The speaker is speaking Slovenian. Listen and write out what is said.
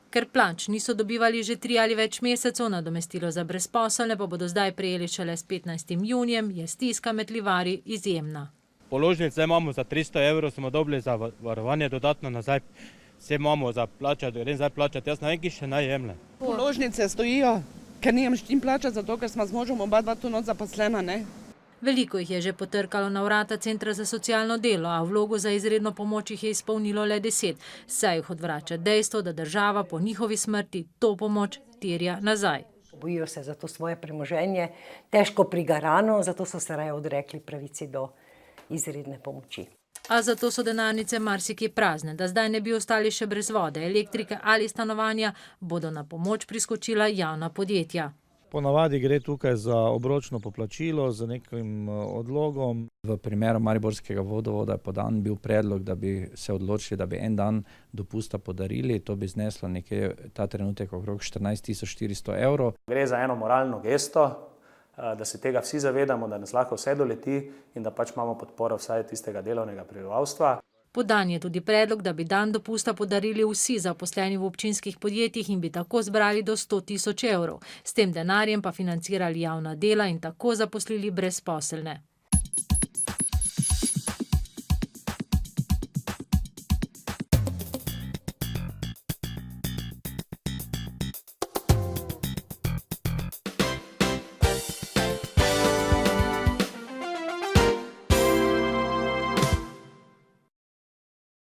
Ker plač niso dobivali že 3 ali več mesecev, nadomestilo za brezposelne pa bodo zdaj prejeli šele s 15. junijem, je stiska med livarji izjemna. Položnic zdaj imamo za 300 evrov, smo dobili za varovanje dodatno nazaj. Vse imamo za plačati, grem zdaj plačati, jaz ne vem, ki še naj jemlje. Položnice stojijo, ker nimam s čim plačati, zato ker smo z možem oba dva tu noč zaposlena, ne. Veliko jih je že potrkalo na vrata centra za socialno delo, a vlogo za izredno pomoč jih je izpolnilo le 10, saj jih odvrača dejstvo, da država po njihovi smrti to pomoč terja nazaj. Bojijo se za to svoje premoženje, težko prigarano, zato so se raje odrekli pravici do izredne pomoči. A zato so denarnice marsikje prazne, da zdaj ne bi ostali še brez vode, elektrike ali stanovanja, bodo na pomoč priskočila javna podjetja. Ponavadi gre tukaj za obročno poplačilo z nekim odlogom. V primeru Mariborskega vodovoda je podan bil predlog, da bi se odločili, da bi en dan dopusta podarili. To bi zneslo nekje ta trenutek okrog 14.400 evrov. Gre za eno moralno gesto, da se tega vsi zavedamo, da nas lahko vse doleti in da pač imamo podporo vsaj tistega delovnega prebivalstva. Podan je tudi predlog, da bi dan dopusta podarili vsi zaposleni v občinskih podjetjih in bi tako zbrali do 100.000 evrov. S tem denarjem pa financirali javna dela in tako zaposlili brezposelne.